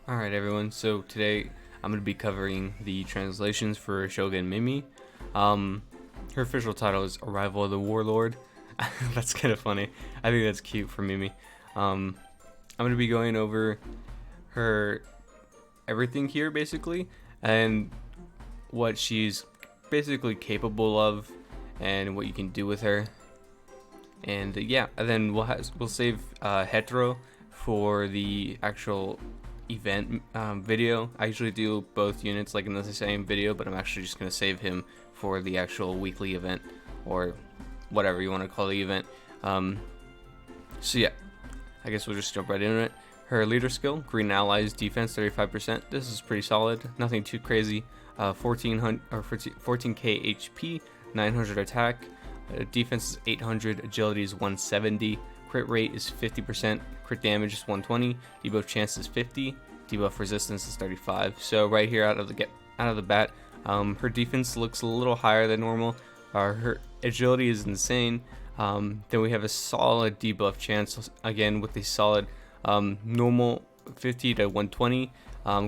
Alright everyone, so today I'm going to be covering the translations for Shogun Mimi. Her official title is Arrival of the Warlord. That's kind of funny. I think that's cute for Mimi. I'm going to be going over her everything here basically, and what she's basically capable of, and what you can do with her. And yeah, and then we'll save Hetero for the actual event video. I usually do both units like in the same video, but I'm actually just going to save him for the actual weekly event, or whatever you want to call the event. So yeah, I guess we'll just jump right into it. Her leader skill, Green Allies defense 35%. This is pretty solid, nothing too crazy. 14k HP, 900 attack, defense is 800, agility is 170, crit rate is 50%, crit damage is 120, debuff chance is 50, debuff resistance is 35. So right here out of the bat, her defense looks a little higher than normal. Her agility is insane. Then we have a solid debuff chance again with a solid normal 50 to 120,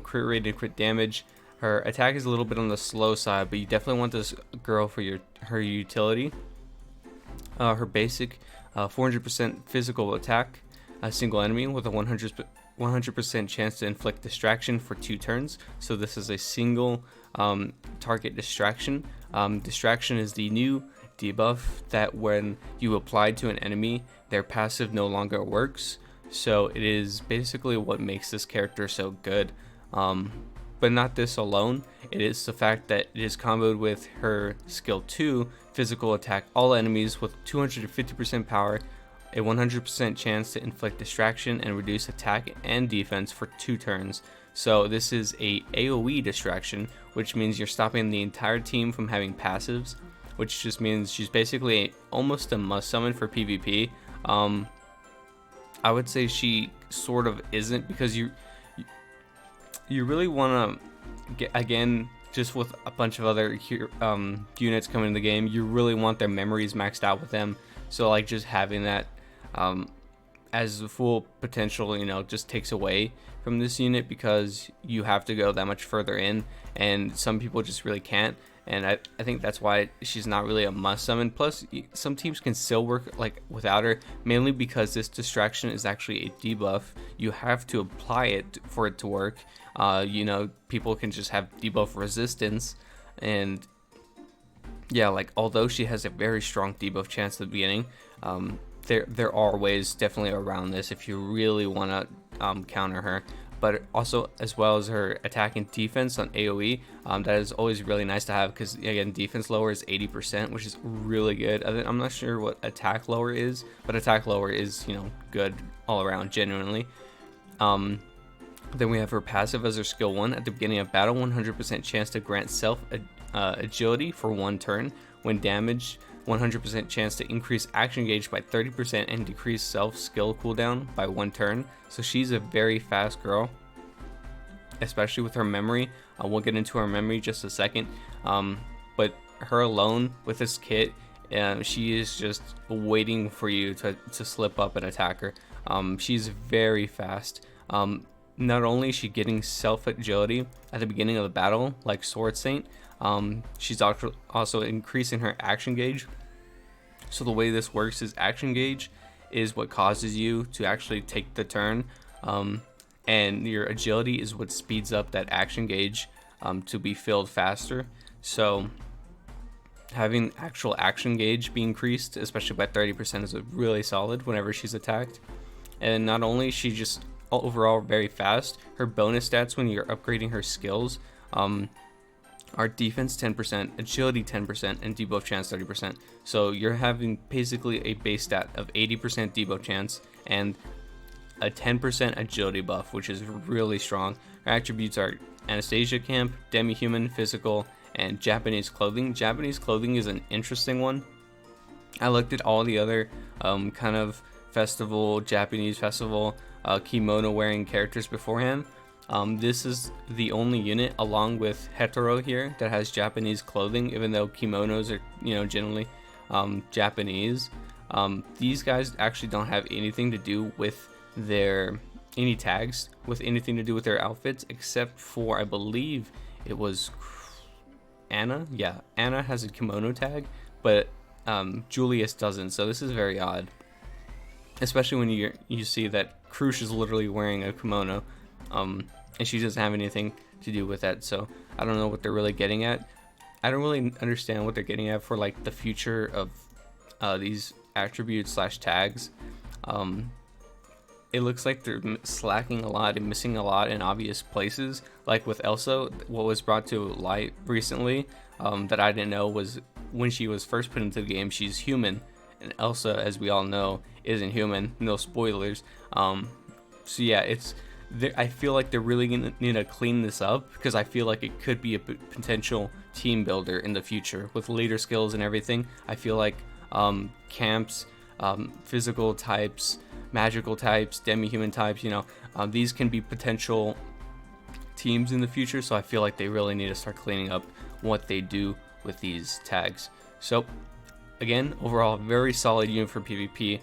crit rate and crit damage. Her attack is a little bit on the slow side, but you definitely want this girl for her utility. Her basic 400% physical attack, a single enemy with a 100% chance to inflict distraction for 2 turns. So this is a single target distraction. Distraction is the new debuff that when you apply to an enemy, their passive no longer works. So it is basically what makes this character so good. But not this alone, it is the fact that it is comboed with her skill 2, physical attack all enemies with 250% power, a 100% chance to inflict distraction and reduce attack and defense for 2 turns. So this is a AoE distraction, which means you're stopping the entire team from having passives, which just means she's basically almost a must summon for PvP. I would say she sort of isn't, because you really want to get, again, just with a bunch of other units coming in the game, you really want their memories maxed out with them. So like just having that as the full potential, just takes away from this unit, because you have to go that much further in, and some people just really can't. And I think that's why she's not really a must summon. Plus, some teams can still work like without her, mainly because this distraction is actually a debuff. You have to apply it for it to work. People can just have debuff resistance, and yeah, like although she has a very strong debuff chance at the beginning, there are ways definitely around this if you really want to counter her. But also, as well as her attack and defense on AoE, that is always really nice to have, because again, defense lower is 80%, which is really good. I'm not sure what attack lower is, but attack lower is good all around, genuinely. Then we have her passive as her skill 1 at the beginning of battle, 100% chance to grant self agility for 1 turn. When damaged, 100% chance to increase action gauge by 30% and decrease self skill cooldown by 1 turn. So she's a very fast girl, especially with her memory. We'll get into her memory just a second, but her alone with this kit, she is just waiting for you to slip up and attack her. She's very fast. Not only is she getting self agility at the beginning of the battle like Sword Saint, she's also increasing her action gauge. So the way this works is action gauge is what causes you to actually take the turn, and your agility is what speeds up that action gauge to be filled faster. So having actual action gauge be increased, especially by 30%, is really solid whenever she's attacked. And not only is she just overall very fast, her bonus stats when you're upgrading her skills are defense 10%, agility 10%, and debuff chance 30%. So you're having basically a base stat of 80% debuff chance and a 10% agility buff, which is really strong. Her attributes are Anastasia Camp, Demi-Human, Physical, and Japanese Clothing. Japanese Clothing is an interesting one. I looked at all the other kind of Japanese festival kimono wearing characters beforehand. This is the only unit, along with Hetero here, that has Japanese clothing, even though kimonos are, generally Japanese. These guys actually don't have anything to do with their, any tags with anything to do with their outfits, except for, I believe it was Anna. Yeah, Anna has a kimono tag, but Julius doesn't. So this is very odd, especially when you see that Krush is literally wearing a kimono, and she doesn't have anything to do with that. So I don't know what they're really getting at. I don't really understand what they're getting at for like the future of these attributes slash tags. It looks like they're slacking a lot and missing a lot in obvious places. Like with Elsa, what was brought to light recently that I didn't know was when she was first put into the game, she's human, and Elsa, as we all know, isn't human. No spoilers. So yeah, I feel like they're really gonna need to clean this up, because I feel like it could be a potential team builder in the future with leader skills and everything. I feel like camps, physical types, magical types, demi-human types, these can be potential teams in the future. So I feel like they really need to start cleaning up what they do with these tags. So again, overall, very solid unit for PvP.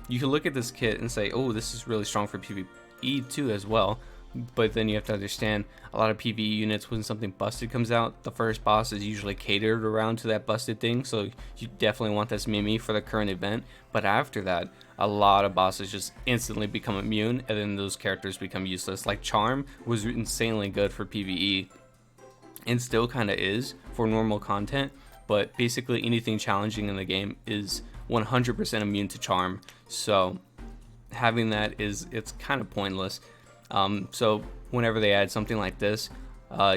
You can look at this kit and say, oh, this is really strong for PvE too as well. But then you have to understand, a lot of PvE units, when something busted comes out, the first boss is usually catered around to that busted thing. So you definitely want this Mimi for the current event. But after that, a lot of bosses just instantly become immune, and then those characters become useless. Like Charm was insanely good for PvE, and still kind of is for normal content. But basically anything challenging in the game is 100% immune to Charm. So having that it's kind of pointless. So whenever they add something like this,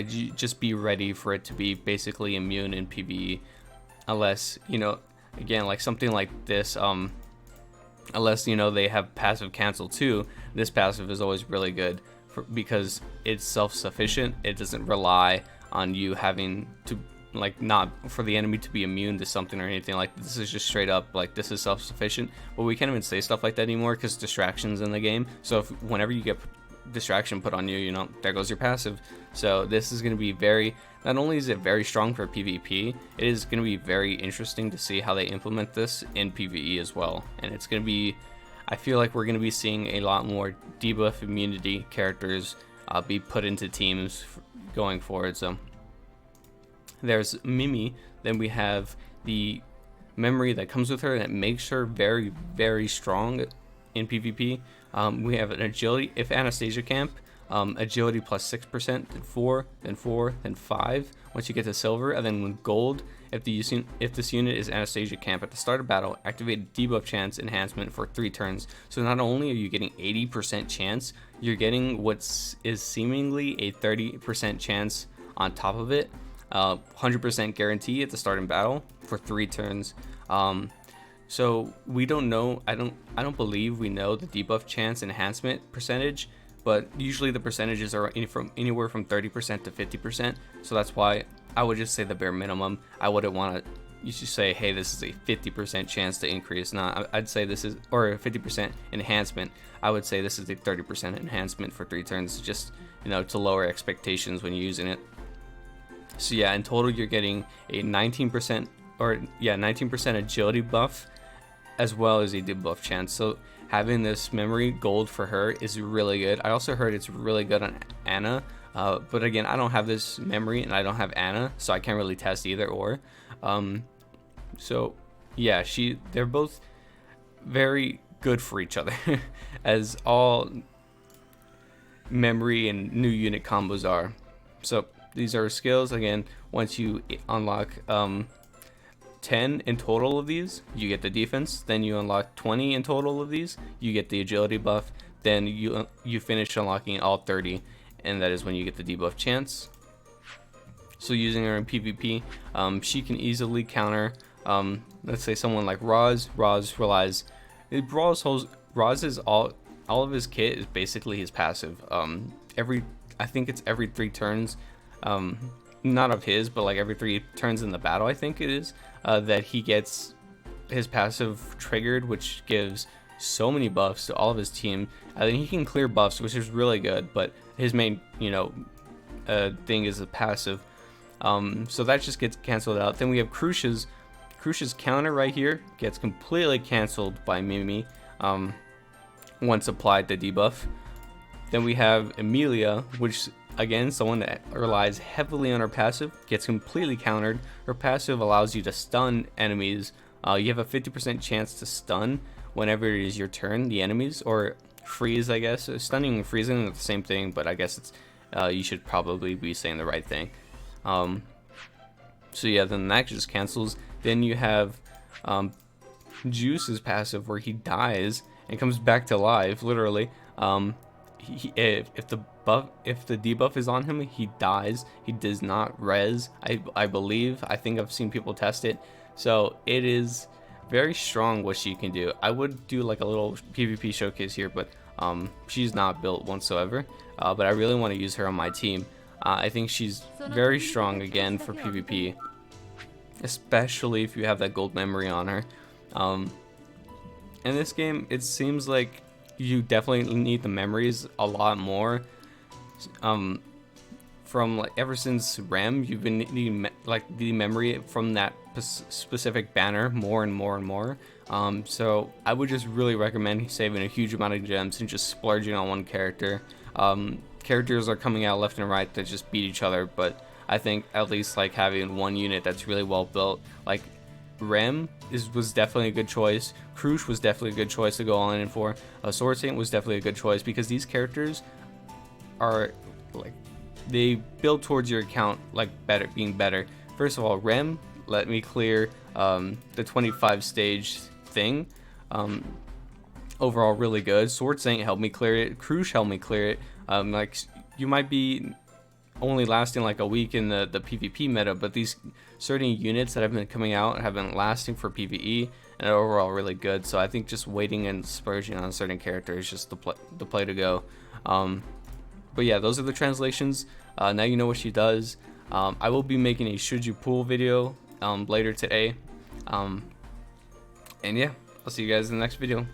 you just be ready for it to be basically immune in PvE, unless, again, like something like this, unless, they have passive cancel too. This passive is always really good because it's self-sufficient. It doesn't rely on you having to, like, not for the enemy to be immune to something or anything. Like, this is just straight up, like, this is self-sufficient. But we can't even say stuff like that anymore because distractions in the game. So whenever you get distraction put on you, there goes your passive. So this is going to be not only is it very strong for PvP, it is going to be very interesting to see how they implement this in PvE as well. And it's going to be, I feel like we're going to be seeing a lot more debuff immunity characters be put into teams going forward. So there's Mimi. Then we have the memory that comes with her that makes her very, very strong in PvP. We have an agility, if Anastasia camp, agility plus 6%, then 4, then 4, then 5 once you get to silver. And then with gold, if this unit is Anastasia camp at the start of battle, activate debuff chance enhancement for 3 turns. So not only are you getting 80% chance, you're getting what is seemingly a 30% chance on top of it. 100% guarantee at the start of battle for 3 turns. So we don't know, I don't believe we know the debuff chance enhancement percentage, but usually the percentages are anywhere from 30% to 50%. So that's why I would just say the bare minimum. I wouldn't want to, you should say, hey, this is a 50% chance to increase. No, I'd say this is, or a 50% enhancement. I would say this is a 30% enhancement for 3 turns, just, to lower expectations when you're using it. So yeah, in total, you're getting a 19% agility buff, as well as a debuff chance. So having this memory gold for her is really good. I also heard it's really good on Anna, but again, I don't have this memory and I don't have Anna, so I can't really test either or. So yeah, they're both very good for each other, as all memory and new unit combos are. So these are skills. Again, once you unlock 10 in total of these, you get the defense. Then you unlock 20 in total of these, you get the agility buff. Then you finish unlocking all 30, and that is when you get the debuff chance. So using her in PvP, she can easily counter, let's say someone like Roz. Roz relies, Roz is all of his kit is basically his passive. I think it's every 3 turns, not of his, but like every 3 turns in the battle, I think it is, that he gets his passive triggered, which gives so many buffs to all of his team. I think he can clear buffs, which is really good, but his main, thing is the passive. So that just gets canceled out. Then we have Krush's counter right here gets completely canceled by Mimi once applied the debuff. Then we have Emilia, which again, someone that relies heavily on her passive, gets completely countered. Her passive allows you to stun enemies. You have a 50% chance to stun whenever it is your turn, the enemies, or freeze, I guess. Stunning and freezing are the same thing, but I guess it's you should probably be saying the right thing. So yeah, then that just cancels. Then you have Juice's passive, where he dies and comes back to life, literally. If the debuff is on him, he dies. He does not res. I believe. I think I've seen people test it. So it is very strong what she can do. I would do like a little PvP showcase here, but she's not built whatsoever. But I really want to use her on my team. I think she's very strong again for PvP, especially if you have that gold memory on her. In this game, it seems like you definitely need the memories a lot more. From like ever since Rem, you've been needing like the memory from that specific banner more and more and more. So I would just really recommend saving a huge amount of gems and just splurging on one character. Characters are coming out left and right that just beat each other, but I think at least like having one unit that's really well built, like Rem was definitely a good choice. Krush was definitely a good choice to go all in for. Sword Saint was definitely a good choice, because these characters are like, they build towards your account like being better. First of all, Rem let me clear the 25 stage thing. Overall really good. Sword Saint helped me clear it. Krush helped me clear it. Like, you might be only lasting like a week in the PvP meta, but these certain units that have been coming out have been lasting for PvE and are overall really good. So I think just waiting and splurging on a certain character is just the play to go. But yeah, those are the translations. Now you know what she does. I will be making a should you pull video later today. And yeah, I'll see you guys in the next video.